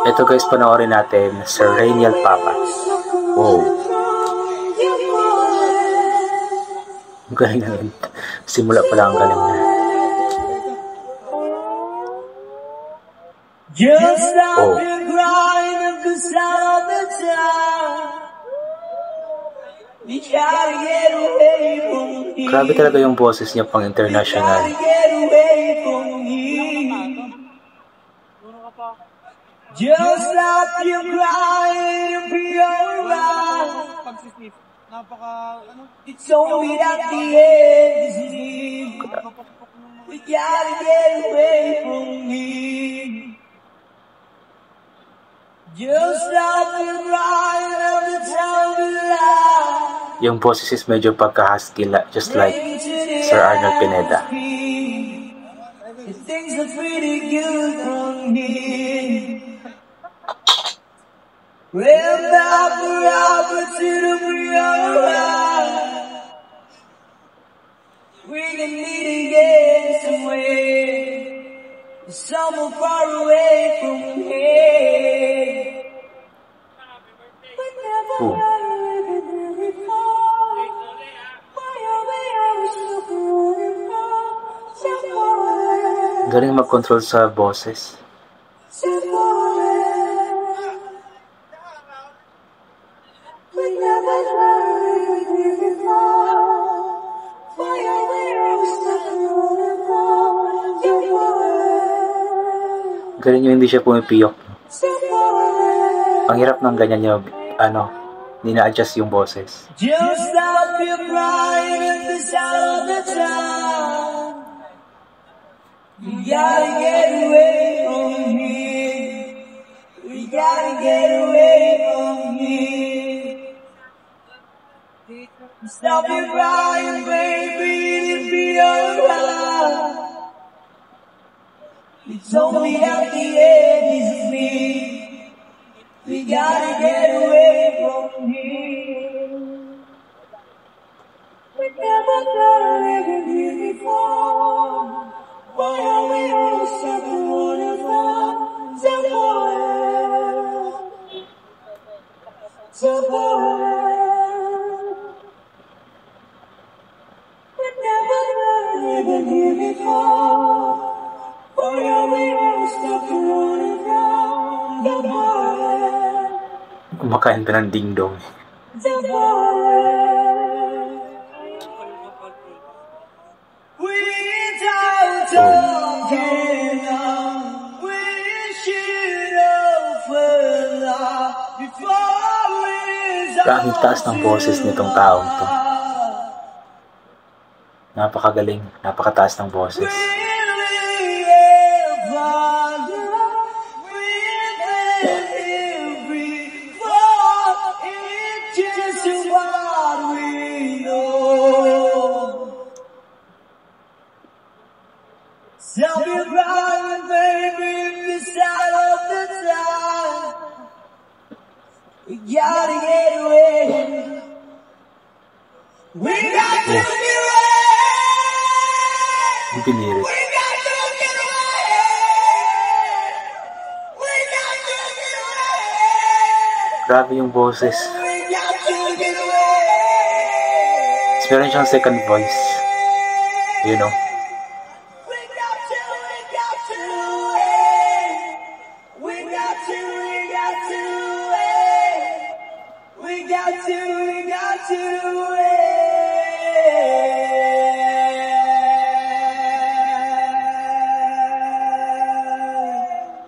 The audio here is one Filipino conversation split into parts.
Ito guys, panoorin natin Sir Rainiel Papa. Wow. Ang galing na yun. Simula pa lang ang galing na. Just stop your crying of the sound of the time. We gotta get away from here. Grabe talaga yung boses niya pang international. We gotta get away from here. Just stop your crying and be alright. It's only at the end is here. We gotta get away from here. Just stop your crying of the time of life. Yung boses is medyo pagka-husky, just like Sir Arnold Pineda. Things are pretty good from here. We're back forever to the real. We can meet again somewhere, somewhere far away from here. But never Ooh. Galing mag-control sa boses. Galing yung hindi siya pumipiyok. Ang hirap ng ganyan niya, nina-adjust yung boses. Just stop your crying at the sound of the time. We gotta get away from here. We gotta get away from here. Stop your crying, baby, it'll be alright. It's only at the end is me. We gotta get away from here. We never thought we here before. Why are we all stuck in waterfall? We never thought we here before. Why are we all stuck in waterfall? Kumakain pa ng ding-dong. Ang taas ng boses nitong taong to. Napakagaling, napakataas ng boses. Stop your crying, baby, this side of the time. We gotta get away. We got to get away. Pinirit. We got to get away. We got to get away. Grabe yung boses. We got to get away. Meron siyang second voice. You know?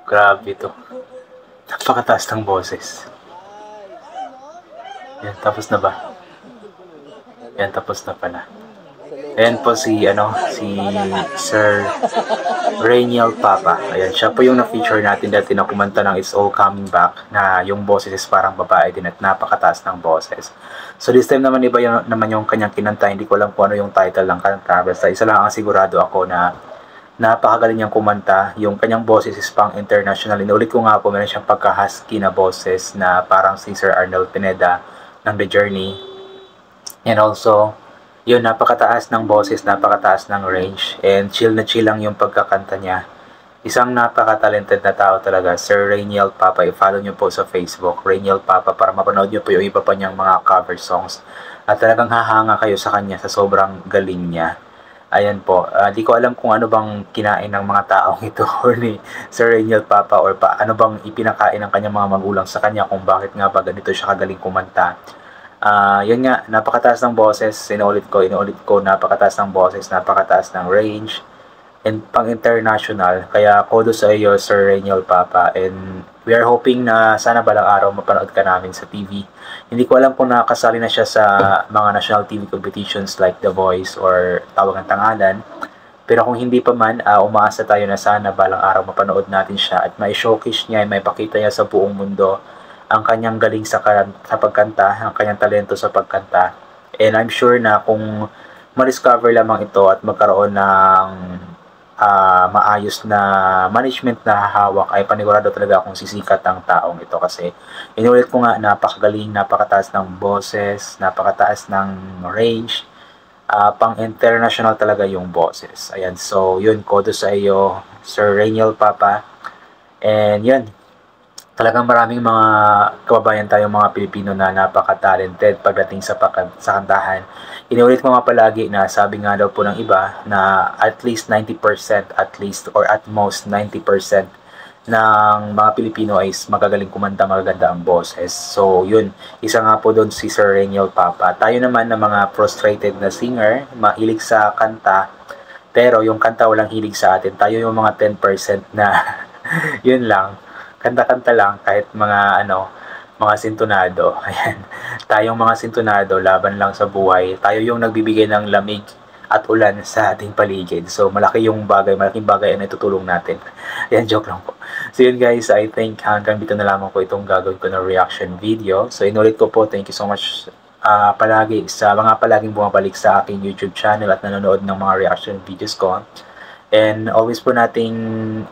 Grabe ito. Napakataas ng boses. Yan, tapos na ba? Yan, tapos na pala. Ayan po si Sir Rainiel Papa. Ayan, siya po yung na-feature natin dati na kumanta ng It's All Coming Back, na yung boses is parang babae din at napakataas ng boses. So this time naman iba naman yung kanyang kinanta. Hindi ko alam kung ano yung title ng kanta. Basta isa lang ang sigurado ako na napakagaling niyang kumanta. Yung kanyang boses is pang international. Inulit ko nga po, meron siyang pagka-husky na boses na parang si Sir Arnold Pineda ng The Journey. And also, yun, napakataas ng boses, napakataas ng range. And chill na chill lang yung pagkakanta niya. Isang napaka-talented na tao talaga, Sir Rainiel Papa. I-follow nyo po sa Facebook, Rainiel Papa, para mapanood nyo po yung iba pa niyang mga cover songs. At talagang hahanga kayo sa kanya sa sobrang galing niya. Ayan po, di ko alam kung ano bang kinain ng mga taong ito or ni Sir Rainiel Papa or ano bang ipinakain ng kanyang mga magulang sa kanya kung bakit nga ba ganito siya kagaling kumanta. Yun nga, napakataas ng boses, inuulit ko, napakataas ng boses, napakataas ng range, and pang-international. Kaya kudos sa iyo, Sir Rainiel Papa, and we are hoping na sana balang araw mapanood ka namin sa TV. Hindi ko alam kung nakasali na siya sa mga national TV competitions like The Voice or Tawag ng Tangalan. Pero kung hindi pa man, umaasa tayo na sana balang araw mapanood natin siya at may showcase niya, may pakita niya sa buong mundo ang kanyang galing sa pagkanta, ang kanyang talento sa pagkanta. And I'm sure na kung ma-discover lamang ito at magkaroon ng maayos na management na hawak, ay panigurado talaga akong sisikat ang taong ito kasi inulit ko nga, napakagaling, napakataas ng boses, napakataas ng range, pang international talaga yung boses. Ayan, so yun, kudos sa iyo, Sir Rainiel Papa. And yun, talagang maraming mga kababayan tayong mga Pilipino na napaka-talented pagdating sa kantahan. Inulit ko nga palagi na sabi nga daw po ng iba na at least 90% at least or at most 90% ng mga Pilipino ay magagaling kumanta, magaganda ang boses. So yun, isa nga po doon si Sir Rainiel Papa. Tayo naman na mga frustrated na singer, mahilig sa kanta, pero yung kanta walang hilig sa atin. Tayo yung mga 10% na yun lang, kanta-kanta lang kahit mga mga sintonado. Ayan. Tayong mga sintonado, laban lang sa buhay. Tayo yung nagbibigay ng lamig at ulan sa ating paligid. So malaking bagay ang itutulong natin. Ayan, joke lang po. So yun guys, I think hanggang dito na lamang po itong gagawin ko na reaction video. So inulit ko po, thank you so much palagi sa mga palaging bumabalik sa aking YouTube channel at nanonood ng mga reaction videos ko. And always po nating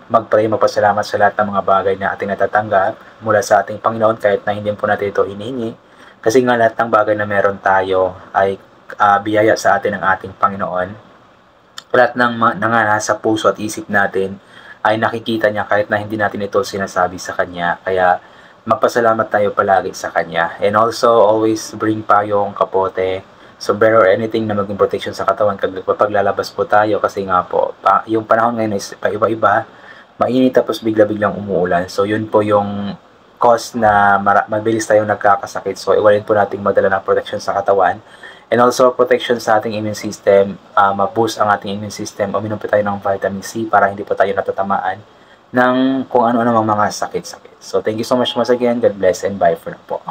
mag-pray, magpasalamat sa lahat ng mga bagay na ating natatanggap mula sa ating Panginoon kahit na hindi po natin ito hinihingi. Kasi nga lahat ng bagay na meron tayo ay biyaya sa atin ng ating Panginoon. Lahat ng nasa puso at isip natin ay nakikita niya kahit na hindi natin ito sinasabi sa Kanya. Kaya magpasalamat tayo palagi sa Kanya. And also always bring payong, kapote, sombrero or anything na maging protection sa katawan kapag lalabas po tayo kasi nga po, yung panahon ngayon is paiba-iba, mainit tapos bigla-biglang umuulan. So yun po yung cause na mabilis tayong nagkakasakit. So iwalin po nating magdala ng protection sa katawan. And also protection sa ating immune system, ma-boost ang ating immune system. Uminom po tayo ng vitamin C para hindi po tayo natatamaan ng kung ano-ano mga sakit-sakit. So thank you so much once again. God bless and bye for now po.